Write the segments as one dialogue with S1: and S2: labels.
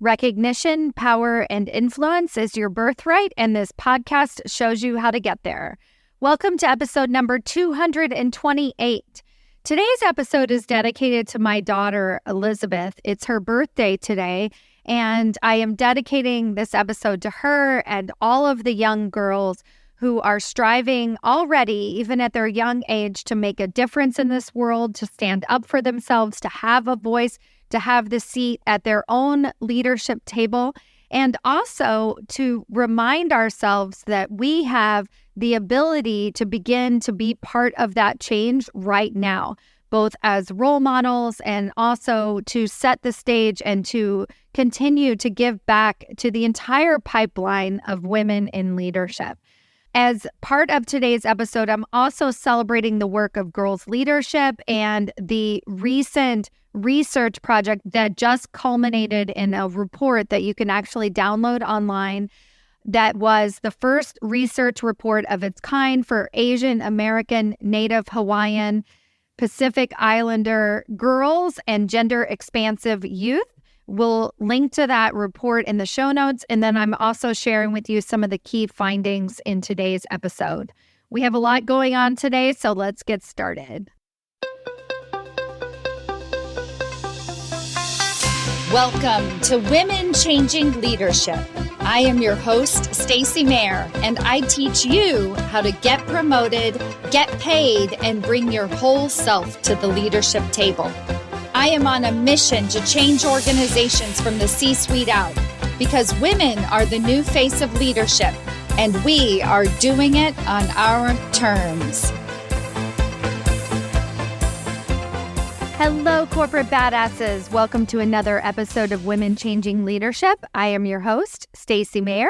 S1: Recognition, power, and influence is your birthright, and this podcast shows you how to get there. Welcome to episode number 228. Today's episode is dedicated to my daughter, Elizabeth. It's her birthday today, and I am dedicating this episode to her and all of the young girls who are striving already, even at their young age, to make a difference in this world, to stand up for themselves, to have a voice, to have the seat at their own leadership table, and also to remind ourselves that we have the ability to begin to be part of that change right now, both as role models and also to set the stage and to continue to give back to the entire pipeline of women in leadership. As part of today's episode, I'm also celebrating the work of Girls Leadership and the recent research project that just culminated in a report that you can actually download online that was the first research report of its kind for Asian American, Native Hawaiian, Pacific Islander girls and gender expansive youth. We'll link to that report in the show notes, and then I'm also sharing with you some of the key findings in today's episode. We have a lot going on today, so let's get started.
S2: Welcome to Women Changing Leadership. I am your host, Stacy Mayer, and I teach you how to get promoted, get paid, and bring your whole self to the leadership table. I am on a mission to change organizations from the C-suite out because women are the new face of leadership, and we are doing it on our terms.
S1: Hello, corporate badasses. Welcome to another episode of Women Changing Leadership. I am your host, Stacy Mayer,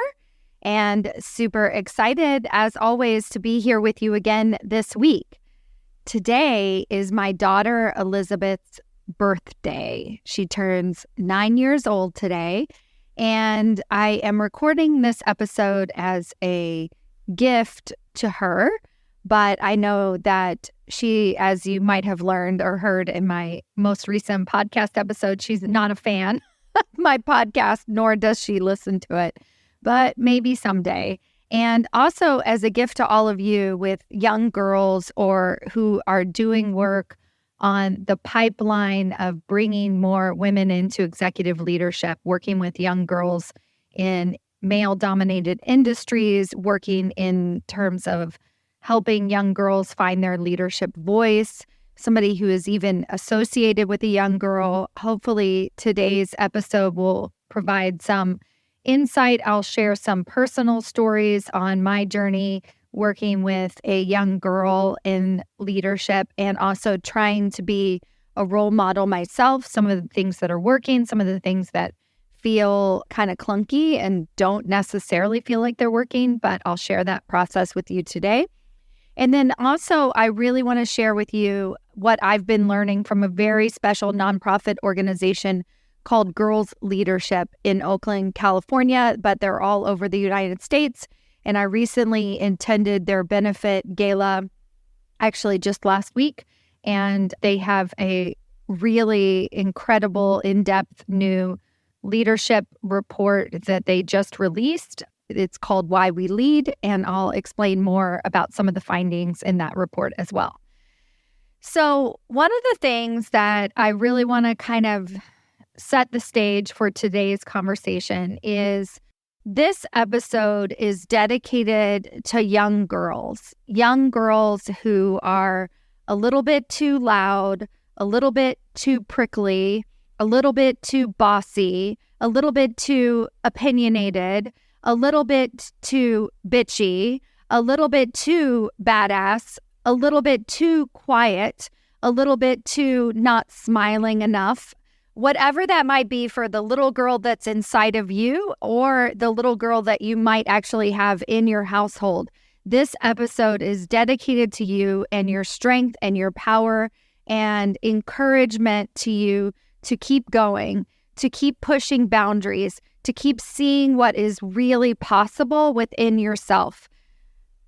S1: and super excited, as always, to be here with you again this week. Today is my daughter, Elizabeth's birthday. She turns 9 years old today, and I am recording this episode as a gift to her, but I know that she, as you might have learned or heard in my most recent podcast episode, she's not a fan of my podcast, nor does she listen to it, but maybe someday. And also as a gift to all of you with young girls or who are doing work on the pipeline of bringing more women into executive leadership, working with young girls in male-dominated industries, working in terms of helping young girls find their leadership voice, somebody who is even associated with a young girl. Hopefully, today's episode will provide some insight. I'll share some personal stories on my journey working with a young girl in leadership and also trying to be a role model myself, some of the things that are working, some of the things that feel kind of clunky and don't necessarily feel like they're working, but I'll share that process with you today. And then also, I really want to share with you what I've been learning from a very special nonprofit organization called Girls Leadership in Oakland, California, but they're all over the United States. And I recently attended their benefit gala, actually just last week, and they have a really incredible, in-depth new leadership report that they just released. It's called Why We Lead, and I'll explain more about some of the findings in that report as well. So one of the things that I really want to kind of set the stage for today's conversation is this episode is dedicated to young girls who are a little bit too loud, a little bit too prickly, a little bit too bossy, a little bit too opinionated, a little bit too bitchy, a little bit too badass, a little bit too quiet, a little bit too not smiling enough. Whatever that might be for the little girl that's inside of you or the little girl that you might actually have in your household, this episode is dedicated to you and your strength and your power and encouragement to you to keep going, to keep pushing boundaries, to keep seeing what is really possible within yourself.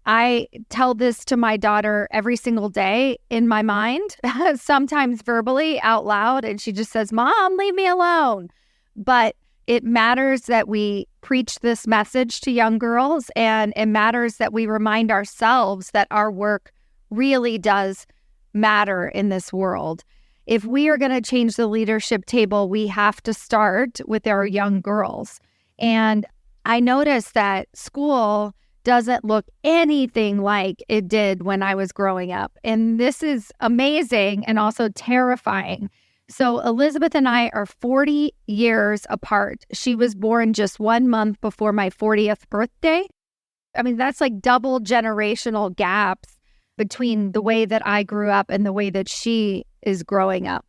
S1: I tell this to my daughter every single day in my mind, sometimes verbally out loud, and she just says, "Mom, leave me alone." But It matters that we preach this message to young girls, and it matters that we remind ourselves that our work really does matter in this world. If we are going to change the leadership table, we have to start with our young girls. And I noticed that school doesn't look anything like it did when I was growing up. And this is amazing and also terrifying. So Elizabeth and I are 40 years apart. She was born just 1 month before my 40th birthday. I mean, that's like double generational gaps between the way that I grew up and the way that she is growing up.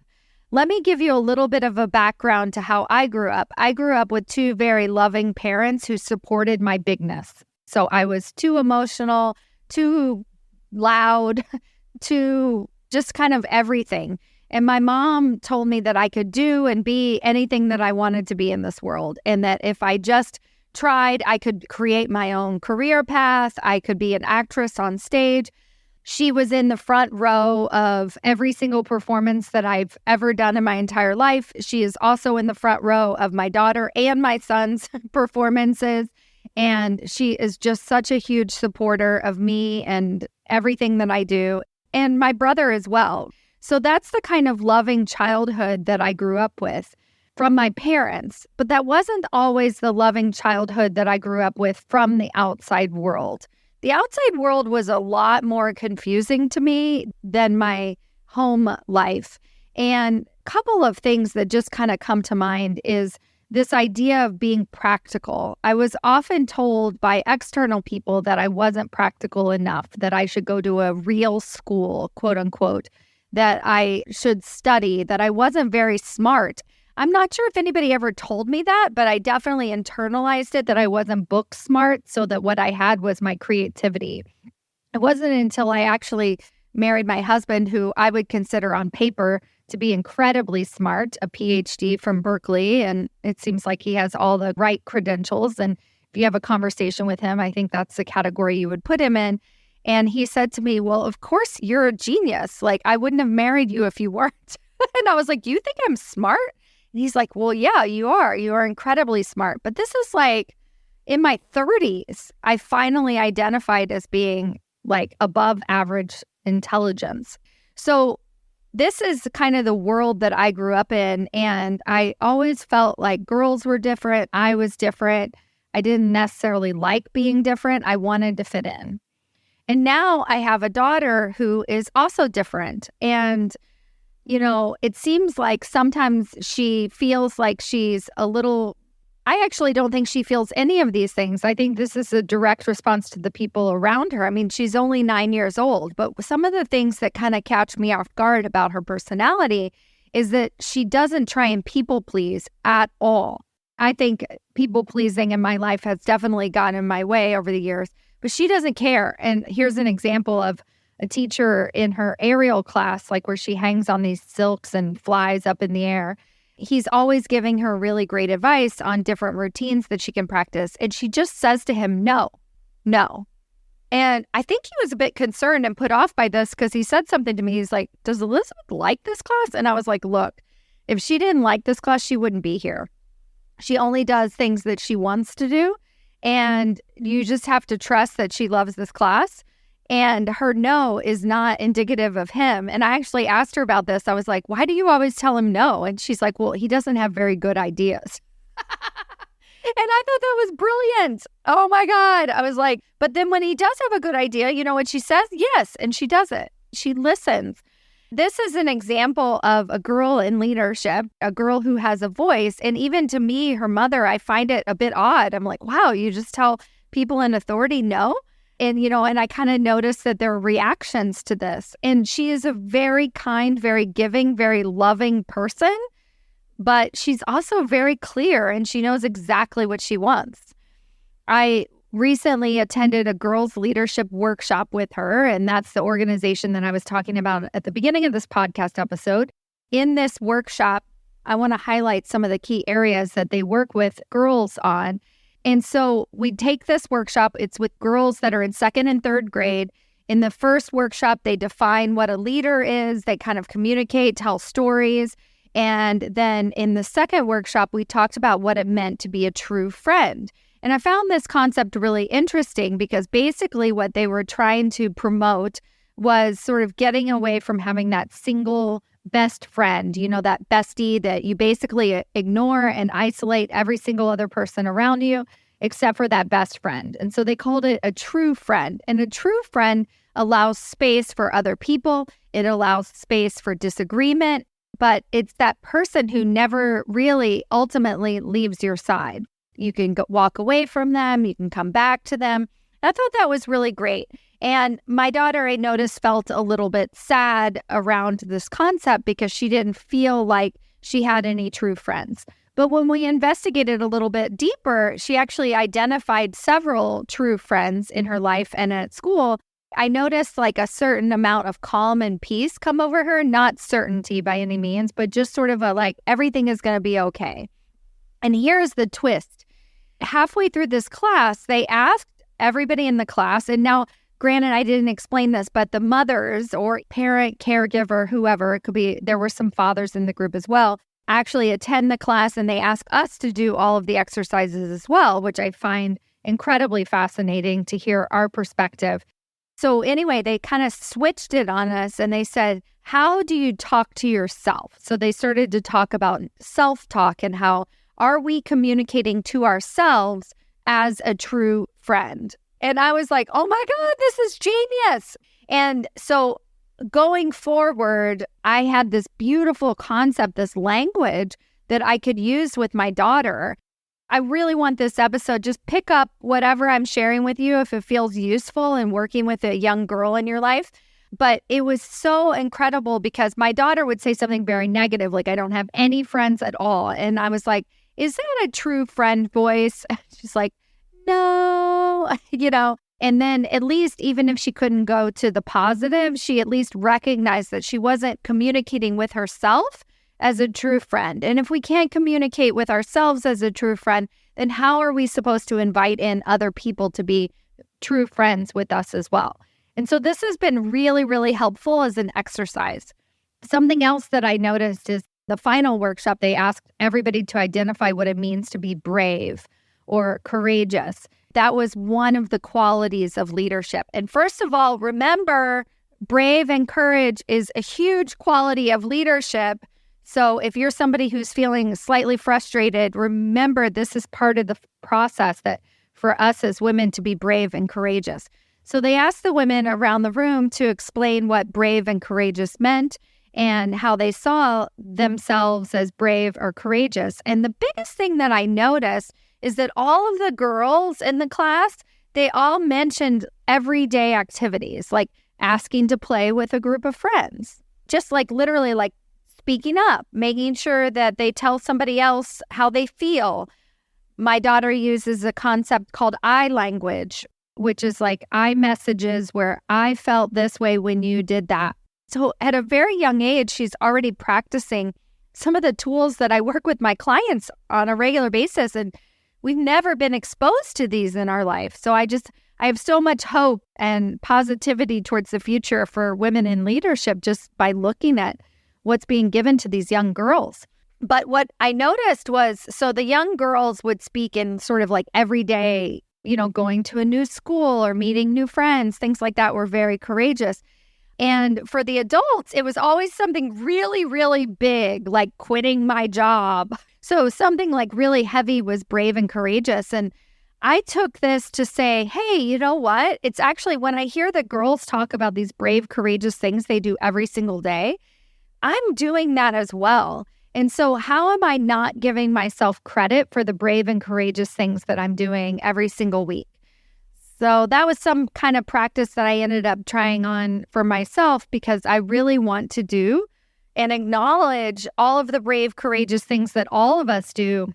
S1: Let me give you a little bit of a background to how I grew up. I grew up with two very loving parents who supported my bigness. So I was too emotional, too loud, too just kind of everything. And my mom told me that I could do and be anything that I wanted to be in this world. And that if I just tried, I could create my own career path. I could be an actress on stage. She was in the front row of every single performance that I've ever done in my entire life. She is also in the front row of my daughter and my son's performances. And she is just such a huge supporter of me and everything that I do, and my brother as well. So that's the kind of loving childhood that I grew up with from my parents. But that wasn't always the loving childhood that I grew up with from the outside world. The outside world was a lot more confusing to me than my home life. And a couple of things that just kind of come to mind is this idea of being practical. I was often told by external people that I wasn't practical enough, that I should go to a real school, quote unquote, that I should study, that I wasn't very smart. I'm not sure if anybody ever told me that, but I definitely internalized it that I wasn't book smart, so that what I had was my creativity. It wasn't until I actually married my husband, who I would consider on paper to be incredibly smart, a PhD from Berkeley, and it seems like he has all the right credentials. And if you have a conversation with him, I think that's the category you would put him in. And he said to me, well, of course you're a genius. Like, I wouldn't have married you if you weren't. And I was like, you think I'm smart? And he's like, well, yeah, you are. You are incredibly smart. But this is like in my 30s, I finally identified as being like above average intelligence. So this is kind of the world that I grew up in. And I always felt like girls were different. I was different. I didn't necessarily like being different. I wanted to fit in. And now I have a daughter who is also different. And you know, it seems like sometimes she feels like she's a little, I actually don't think she feels any of these things. I think this is a direct response to the people around her. I mean, she's only 9 years old, but some of the things that kind of catch me off guard about her personality is that she doesn't try and people please at all. I think people pleasing in my life has definitely gotten in my way over the years, but she doesn't care. And here's an example of a teacher in her aerial class, like where she hangs on these silks and flies up in the air. He's always giving her really great advice on different routines that she can practice. And she just says to him, no. And I think he was a bit concerned and put off by this because he said something to me. He's like, does Elizabeth like this class? And I was like, look, if she didn't like this class, she wouldn't be here. She only does things that she wants to do. And you just have to trust that she loves this class. And her no is not indicative of him. And I actually asked her about this. I was like, why do you always tell him no? And she's like, well, he doesn't have very good ideas. And I thought that was brilliant. Oh my God. I was like, but then when he does have a good idea, you know what she says? Yes. And she does it. She listens. This is an example of a girl in leadership, a girl who has a voice. And even to me, her mother, I find it a bit odd. I'm like, wow, you just tell people in authority no? And, you know, and I kind of noticed that there are reactions to this. And she is a very kind, very giving, very loving person, but she's also very clear and she knows exactly what she wants. I recently attended a girls' leadership workshop with her, and that's the organization that I was talking about at the beginning of this podcast episode. In this workshop, I want to highlight some of the key areas that they work with girls on. And so we take this workshop. It's with girls that are in 2nd and 3rd grade. In the first workshop, they define what a leader is. They kind of communicate, tell stories. And then in the second workshop, we talked about what it meant to be a true friend. And I found this concept really interesting because basically what they were trying to promote was sort of getting away from having that single best friend, that bestie that you basically ignore and isolate every single other person around you except for that best friend. And so they called it a true friend. And a true friend allows space for other people. It allows space for disagreement, but it's that person who never really ultimately leaves your side. You can walk away from them. You can come back to them. I thought that was really great. And my daughter, I noticed, felt a little bit sad around this concept because she didn't feel like she had any true friends. But when we investigated a little bit deeper, she actually identified several true friends in her life and at school. I noticed like a certain amount of calm and peace come over her, not certainty by any means, but just sort of a like, everything is going to be okay. And here's the twist. Halfway through this class, they asked everybody in the class, and now, granted, I didn't explain this, but the mothers or parent, caregiver, whoever, it could be, there were some fathers in the group as well, actually attend the class, and they ask us to do all of the exercises as well, which I find incredibly fascinating to hear our perspective. So anyway, they kind of switched it on us and they said, how do you talk to yourself? So they started to talk about self-talk and how are we communicating to ourselves as a true friend? And I was like, oh my God, this is genius. And so going forward, I had this beautiful concept, this language that I could use with my daughter. I really want this episode, just pick up whatever I'm sharing with you if it feels useful in working with a young girl in your life. But it was so incredible because my daughter would say something very negative, like I don't have any friends at all. And I was like, is that a true friend voice? She's like, no, And then at least even if she couldn't go to the positive, she at least recognized that she wasn't communicating with herself as a true friend. And if we can't communicate with ourselves as a true friend, then how are we supposed to invite in other people to be true friends with us as well? And so this has been really, really helpful as an exercise. Something else that I noticed is the final workshop, they asked everybody to identify what it means to be brave or courageous. That was one of the qualities of leadership. And first of all, remember, brave and courage is a huge quality of leadership. So if you're somebody who's feeling slightly frustrated, remember this is part of the process that for us as women to be brave and courageous. So they asked the women around the room to explain what brave and courageous meant and how they saw themselves as brave or courageous. And the biggest thing that I noticed is that all of the girls in the class, they all mentioned everyday activities, like asking to play with a group of friends, just like literally like speaking up, making sure that they tell somebody else how they feel. My daughter uses a concept called I language, which is like I messages where I felt this way when you did that. So at a very young age, she's already practicing some of the tools that I work with my clients on a regular basis. And we've never been exposed to these in our life. So I have so much hope and positivity towards the future for women in leadership just by looking at what's being given to these young girls. But what I noticed was, so the young girls would speak in sort of like everyday, going to a new school or meeting new friends, things like that were very courageous. And for the adults, it was always something really, really big, like quitting my job. So something like really heavy was brave and courageous. And I took this to say, hey, you know what? It's actually when I hear the girls talk about these brave, courageous things they do every single day, I'm doing that as well. And so how am I not giving myself credit for the brave and courageous things that I'm doing every single week? So that was some kind of practice that I ended up trying on for myself because I really want to do and acknowledge all of the brave, courageous things that all of us do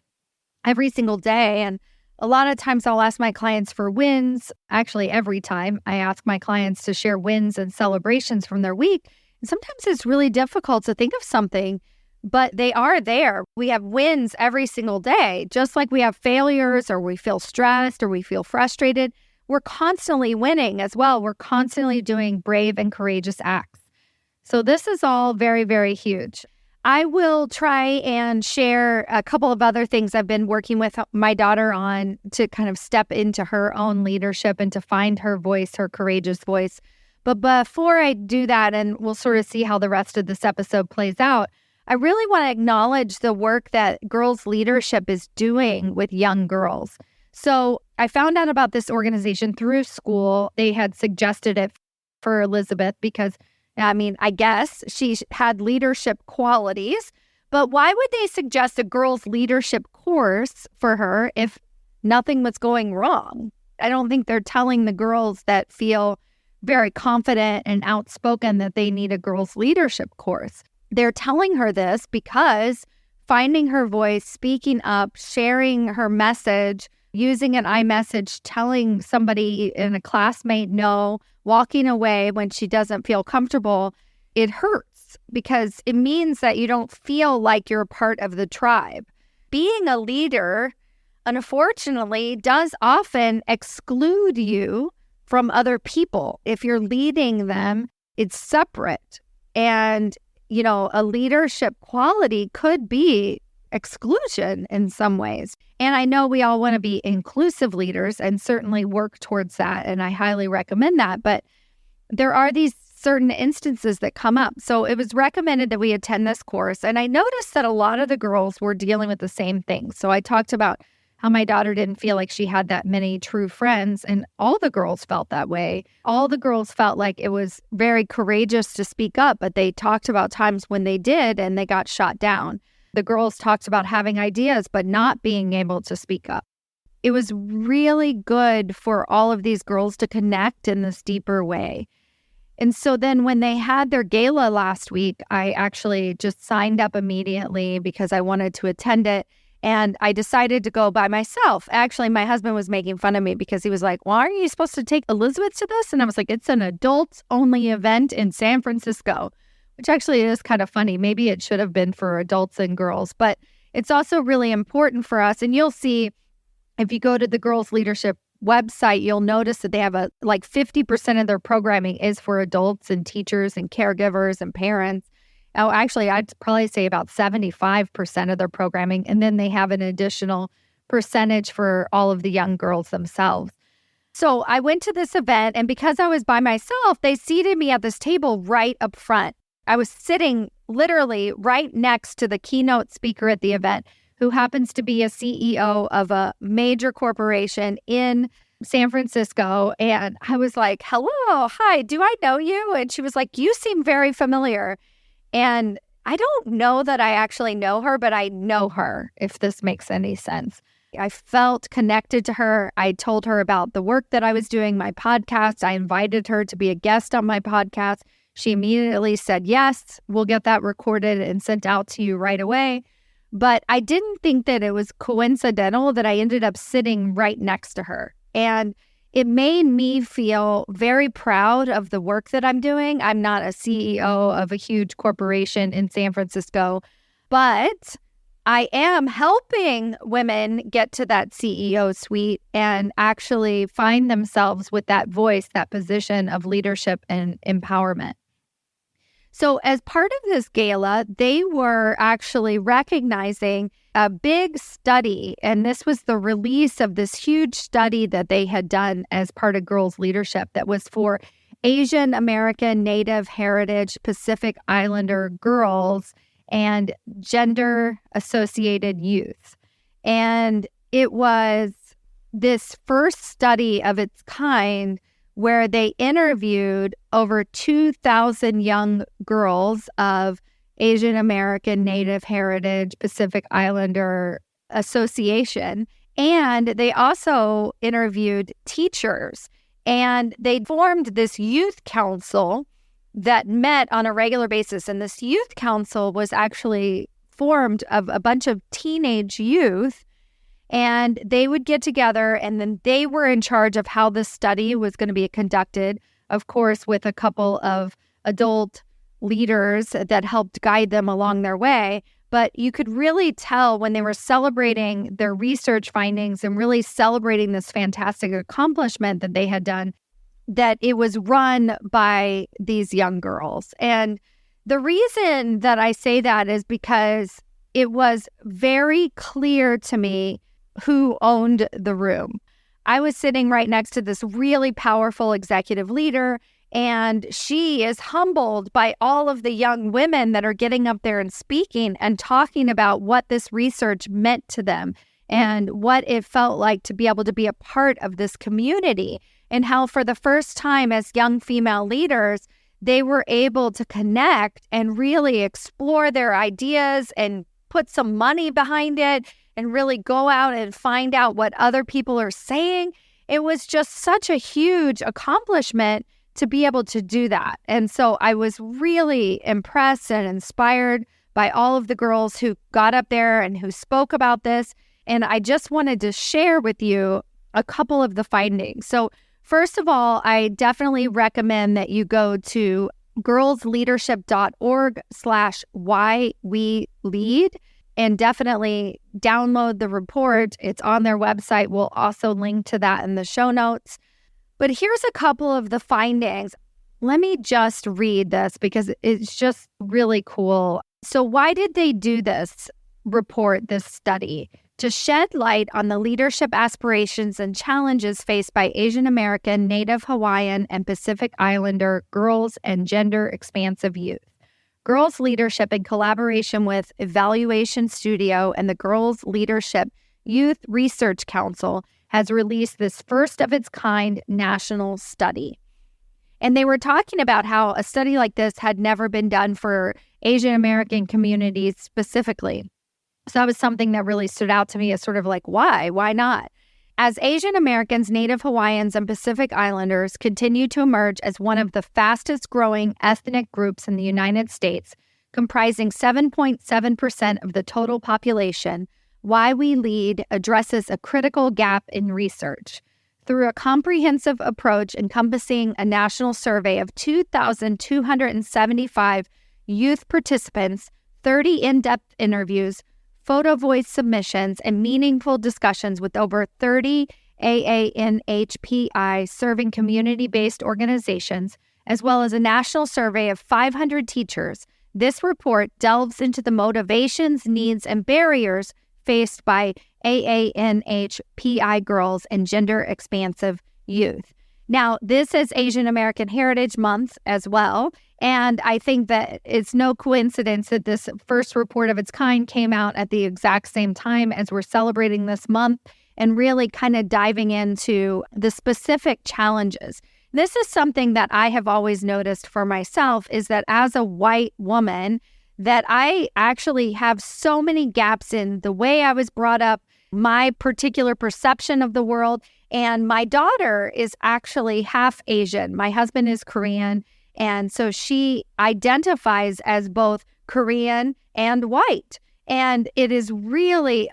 S1: every single day. And a lot of times I'll ask my clients for wins. Actually, every time I ask my clients to share wins and celebrations from their week. And sometimes it's really difficult to think of something, but they are there. We have wins every single day, just like we have failures or we feel stressed or we feel frustrated. We're constantly winning as well. We're constantly doing brave and courageous acts. So this is all very, very huge. I will try and share a couple of other things I've been working with my daughter on to kind of step into her own leadership and to find her voice, her courageous voice. But before I do that, and we'll sort of see how the rest of this episode plays out, I really want to acknowledge the work that Girls Leadership is doing with young girls. So I found out about this organization through school. They had suggested it for Elizabeth because, I guess she had leadership qualities. But why would they suggest a girls' leadership course for her if nothing was going wrong? I don't think they're telling the girls that feel very confident and outspoken that they need a girls' leadership course. They're telling her this because finding her voice, speaking up, sharing her message, using an iMessage, telling somebody in a classmate no, walking away when she doesn't feel comfortable, it hurts because it means that you don't feel like you're a part of the tribe. Being a leader, unfortunately, does often exclude you from other people. If you're leading them, it's separate. And, a leadership quality could be exclusion in some ways. And I know we all want to be inclusive leaders and certainly work towards that. And I highly recommend that. But there are these certain instances that come up. So it was recommended that we attend this course. And I noticed that a lot of the girls were dealing with the same thing. So I talked about how my daughter didn't feel like she had that many true friends. And all the girls felt that way. All the girls felt like it was very courageous to speak up, but they talked about times when they did and they got shot down. The girls talked about having ideas, but not being able to speak up. It was really good for all of these girls to connect in this deeper way. And so then when they had their gala last week, I actually just signed up immediately because I wanted to attend it. And I decided to go by myself. Actually, my husband was making fun of me because he was like, "Why aren't you supposed to take Elizabeth to this?" And I was like, "It's an adults-only event in San Francisco," which actually is kind of funny. Maybe it should have been for adults and girls, but it's also really important for us. And you'll see if you go to the Girls Leadership website, you'll notice that they have 50% of their programming is for adults and teachers and caregivers and parents. Oh, actually, I'd probably say about 75% of their programming. And then they have an additional percentage for all of the young girls themselves. So I went to this event, and because I was by myself, they seated me at this table right up front. I was sitting literally right next to the keynote speaker at the event, who happens to be a CEO of a major corporation in San Francisco. And I was like, "Hello, hi, do I know you?" And she was like, "You seem very familiar." And I don't know that I actually know her, but I know her, if this makes any sense. I felt connected to her. I told her about the work that I was doing, my podcast. I invited her to be a guest on my podcast. She immediately said, "Yes, we'll get that recorded and sent out to you right away." But I didn't think that it was coincidental that I ended up sitting right next to her. And it made me feel very proud of the work that I'm doing. I'm not a CEO of a huge corporation in San Francisco, but I am helping women get to that CEO suite and actually find themselves with that voice, that position of leadership and empowerment. So as part of this gala, they were actually recognizing a big study, and this was the release of this huge study that they had done as part of Girls Leadership that was for Asian American, Native Heritage, Pacific Islander girls and gender-associated youth. And it was this first study of its kind where they interviewed over 2,000 young girls of Asian American, Native Heritage, Pacific Islander Association. And they also interviewed teachers. And they formed this youth council that met on a regular basis. And this youth council was actually formed of a bunch of teenage youth. And they would get together, and then they were in charge of how this study was going to be conducted, of course, with a couple of adult leaders that helped guide them along their way. But you could really tell when they were celebrating their research findings and really celebrating this fantastic accomplishment that they had done, that it was run by these young girls. And The reason that I say that is because it was very clear to me who owned the room. I was sitting right next to this really powerful executive leader, and she is humbled by all of the young women that are getting up there and speaking and talking about what this research meant to them and what it felt like to be able to be a part of this community, and how for the first time as young female leaders, they were able to connect and really explore their ideas and put some money behind it and really go out and find out what other people are saying. It was just such a huge accomplishment to be able to do that. And so I was really impressed and inspired by all of the girls who got up there and who spoke about this. And I just wanted to share with you a couple of the findings. So first of all, I definitely recommend that you go to girlsleadership.org/whyWeLead and definitely download the report. It's on their website. We'll also link to that in the show notes. But here's a couple of the findings. Let me just read this because it's just really cool. So why did they do this report, this study? To shed light on the leadership aspirations and challenges faced by Asian American, Native Hawaiian, and Pacific Islander girls and gender-expansive youth. Girls Leadership, in collaboration with Evaluation Studio and the Girls Leadership Youth Research Council, has released this first-of-its-kind national study. And they were talking about how a study like this had never been done for Asian American communities specifically. So that was something that really stood out to me as sort of like, why? Why not? As Asian Americans, Native Hawaiians, and Pacific Islanders continue to emerge as one of the fastest growing ethnic groups in the United States, comprising 7.7% of the total population, Why We Lead addresses a critical gap in research. Through a comprehensive approach encompassing a national survey of 2,275 youth participants, 30 in-depth interviews, photo voice submissions, and meaningful discussions with over 30 AANHPI serving community-based organizations, as well as a national survey of 500 teachers, this report delves into the motivations, needs, and barriers faced by AANHPI girls and gender-expansive youth. Now, this is Asian American Heritage Month as well, and I think that it's no coincidence that this first report of its kind came out at the exact same time as we're celebrating this month and really kind of diving into the specific challenges. This is something that I have always noticed for myself, is that as a white woman, that I actually have so many gaps in the way I was brought up, my particular perception of the world. And my daughter is actually half Asian. My husband is Korean. And so she identifies as both Korean and white. And it is really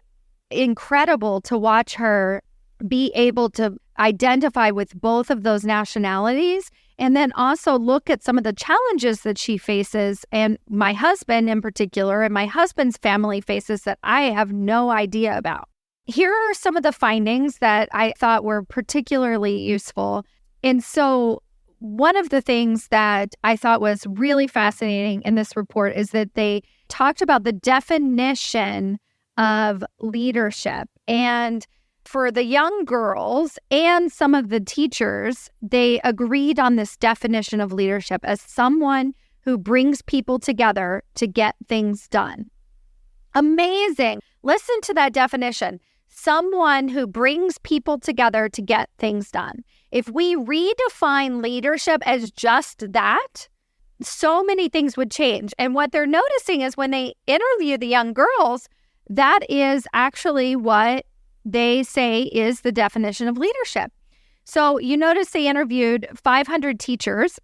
S1: incredible to watch her be able to identify with both of those nationalities and then also look at some of the challenges that she faces, and my husband in particular, and my husband's family faces that I have no idea about. Here are some of the findings that I thought were particularly useful. And so one of the things that I thought was really fascinating in this report is that they talked about the definition of leadership. And for the young girls and some of the teachers, they agreed on this definition of leadership as someone who brings people together to get things done. Amazing. Listen to that definition. Someone who brings people together to get things done. If we redefine leadership as just that, so many things would change. And what they're noticing is when they interview the young girls, that is actually what they say is the definition of leadership. So you notice they interviewed 500 teachers,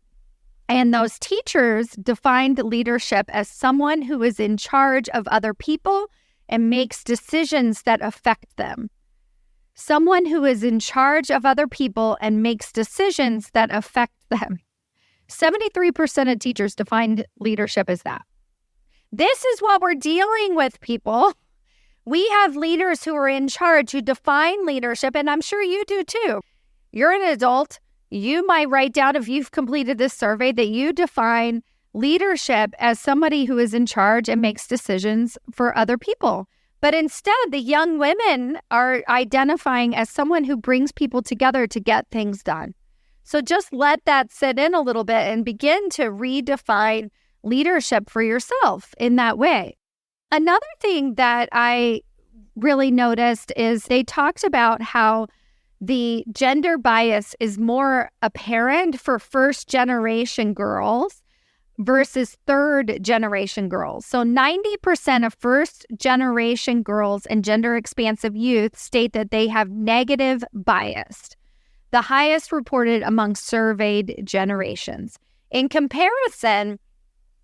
S1: and those teachers defined leadership as someone who is in charge of other people and makes decisions that affect them. Someone who is in charge of other people and makes decisions that affect them. 73% of teachers defined leadership as that. This is what we're dealing with, people. We have leaders who are in charge, who define leadership, and I'm sure you do too. You're an adult. You might write down, if you've completed this survey, that you define leadership as somebody who is in charge and makes decisions for other people. But instead, the young women are identifying as someone who brings people together to get things done. So just let that sit in a little bit and begin to redefine leadership for yourself in that way. Another thing that I really noticed is they talked about how the gender bias is more apparent for first-generation girls versus third-generation girls. So 90% of first-generation girls and gender-expansive youth state that they have negative bias, the highest reported among surveyed generations. In comparison,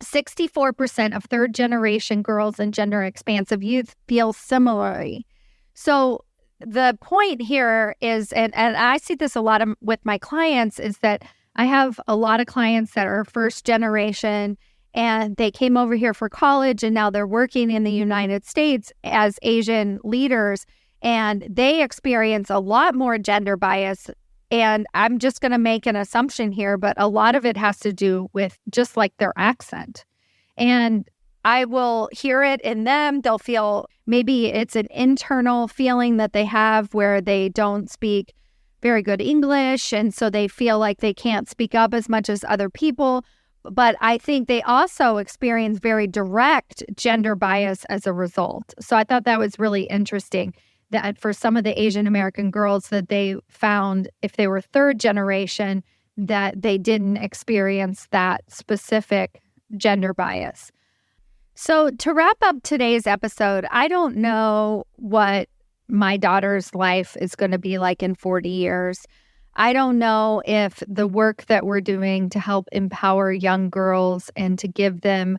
S1: 64% of third-generation girls and gender-expansive youth feel similarly. So the point here is, and I see this a lot with my clients, is that I have a lot of clients that are first generation and they came over here for college and now they're working in the United States as Asian leaders and they experience a lot more gender bias. And I'm just going to make an assumption here, but a lot of it has to do with just like their accent. And I will hear it in them. They'll feel maybe it's an internal feeling that they have where they don't speak very good English. And so they feel like they can't speak up as much as other people. But I think they also experience very direct gender bias as a result. So I thought that was really interesting that for some of the Asian American girls that they found, if they were third generation, that they didn't experience that specific gender bias. So to wrap up today's episode, I don't know what my daughter's life is going to be like in 40 years. I don't know if the work that we're doing to help empower young girls and to give them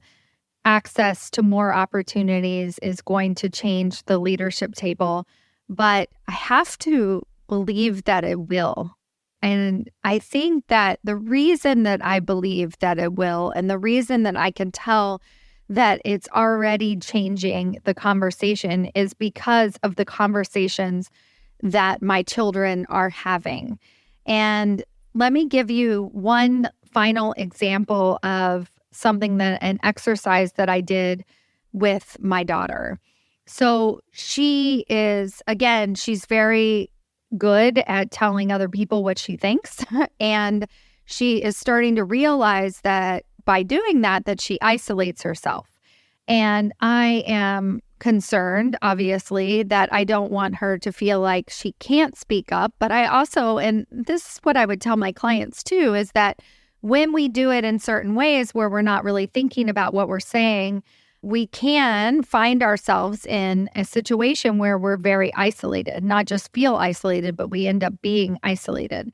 S1: access to more opportunities is going to change the leadership table, but I have to believe that it will. And I think that the reason that I believe that it will, and the reason that I can tell that it's already changing the conversation, is because of the conversations that my children are having. And let me give you one final example of something an exercise that I did with my daughter. So she is, again, she's very good at telling other people what she thinks. And she is starting to realize that by doing that she isolates herself. And I am concerned, obviously, that I don't want her to feel like she can't speak up. But I also, and this is what I would tell my clients too, is that when we do it in certain ways where we're not really thinking about what we're saying, we can find ourselves in a situation where we're very isolated, not just feel isolated, but we end up being isolated.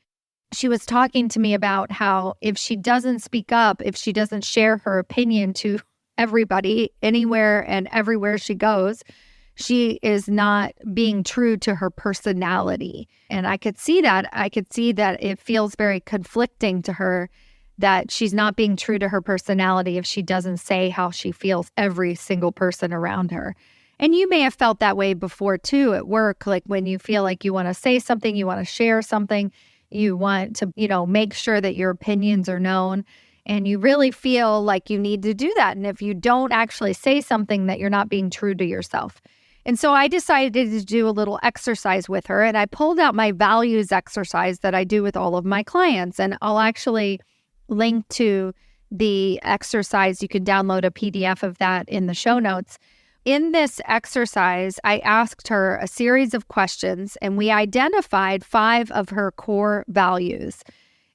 S1: She was talking to me about how if she doesn't speak up, if she doesn't share her opinion to everybody, anywhere and everywhere she goes, she is not being true to her personality. And I could see that. I could see that it feels very conflicting to her that she's not being true to her personality if she doesn't say how she feels every single person around her. And you may have felt that way before too at work, like when you feel like you want to say something, you want to share something, you want to, make sure that your opinions are known. And you really feel like you need to do that. And if you don't actually say something, that you're not being true to yourself. And so I decided to do a little exercise with her. And I pulled out my values exercise that I do with all of my clients. And I'll actually link to the exercise. You can download a PDF of that in the show notes. In this exercise, I asked her a series of questions, and we identified 5 of her core values.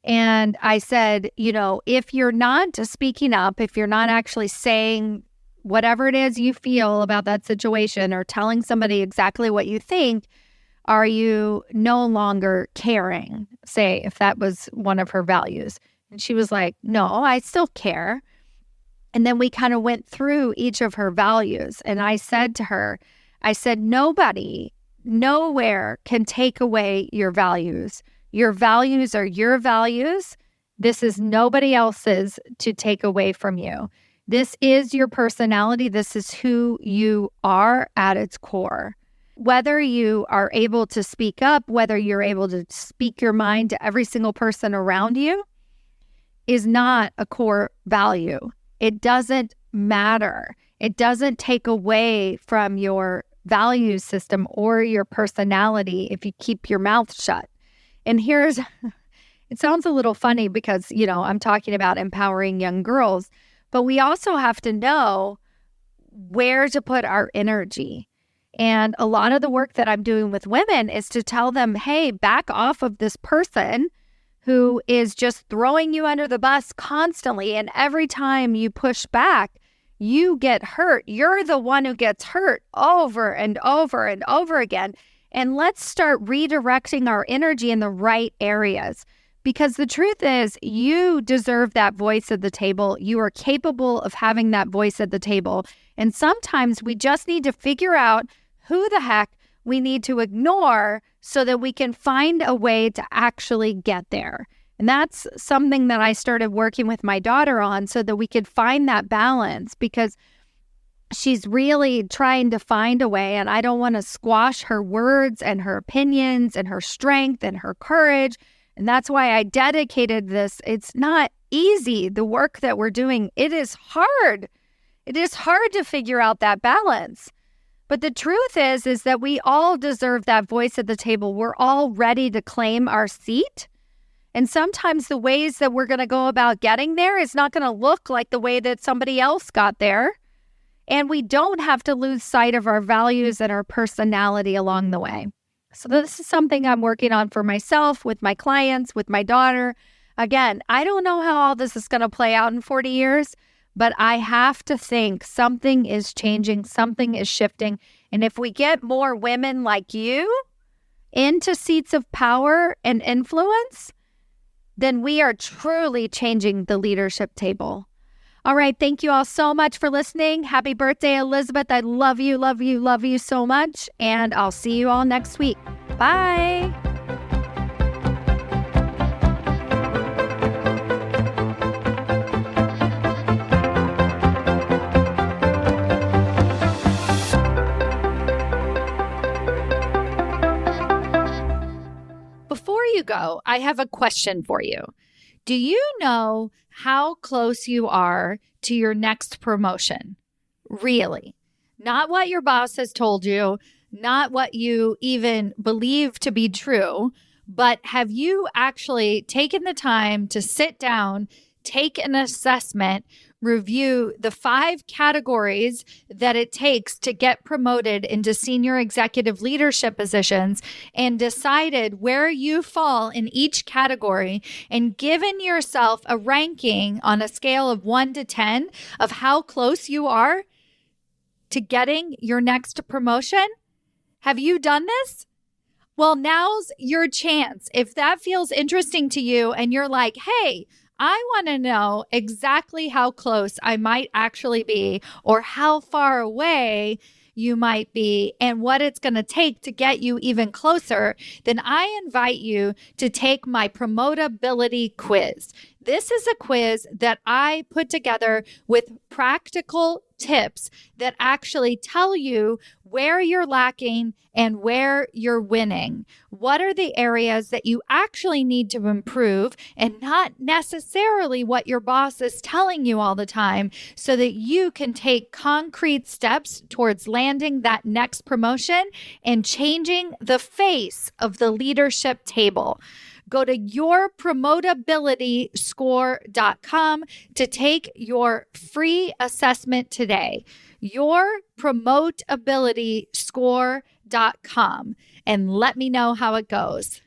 S1: And I said, if you're not speaking up, if you're not actually saying whatever it is you feel about that situation or telling somebody exactly what you think, are you no longer caring? Say, if that was one of her values. And she was like, no, I still care. And then we kind of went through each of her values. And I said to her, nobody, nowhere can take away your values. Your values are your values. This is nobody else's to take away from you. This is your personality. This is who you are at its core. Whether you are able to speak up, whether you're able to speak your mind to every single person around you, is not a core value. It doesn't matter. It doesn't take away from your value system or your personality if you keep your mouth shut. And it sounds a little funny because, I'm talking about empowering young girls, but we also have to know where to put our energy. And a lot of the work that I'm doing with women is to tell them, hey, back off of this person who is just throwing you under the bus constantly. And every time you push back, you get hurt. You're the one who gets hurt over and over and over again. And let's start redirecting our energy in the right areas. Because the truth is, you deserve that voice at the table. You are capable of having that voice at the table. And sometimes we just need to figure out who the heck we need to ignore so that we can find a way to actually get there. And that's something that I started working with my daughter on so that we could find that balance, because she's really trying to find a way, and I don't want to squash her words and her opinions and her strength and her courage. And that's why I dedicated this. It's not easy, the work that we're doing. It is hard. It is hard to figure out that balance. But the truth is that we all deserve that voice at the table. We're all ready to claim our seat. And sometimes the ways that we're going to go about getting there is not going to look like the way that somebody else got there. And we don't have to lose sight of our values and our personality along the way. So this is something I'm working on for myself, with my clients, with my daughter. Again, I don't know how all this is going to play out in 40 years, but I have to think something is changing, something is shifting. And if we get more women like you into seats of power and influence, then we are truly changing the leadership table. All right. Thank you all so much for listening. Happy birthday, Elizabeth. I love you, love you, love you so much. And I'll see you all next week. Bye.
S2: Before you go, I have a question for you. Do you know how close you are to your next promotion? Really? Not what your boss has told you, not what you even believe to be true, but have you actually taken the time to sit down, take an assessment, review the 5 categories that it takes to get promoted into senior executive leadership positions, and decided where you fall in each category, and given yourself a ranking on a scale of 1 to 10 of how close you are to getting your next promotion? Have you done this? Well, now's your chance. If that feels interesting to you and you're like, hey, I want to know exactly how close I might actually be, or how far away you might be, and what it's going to take to get you even closer, then I invite you to take my promotability quiz. This is a quiz that I put together with practical tips that actually tell you where you're lacking and where you're winning. What are the areas that you actually need to improve, and not necessarily what your boss is telling you all the time, so that you can take concrete steps towards landing that next promotion and changing the face of the leadership table. Go to yourpromotabilityscore.com to take your free assessment today. Yourpromotabilityscore.com, and let me know how it goes.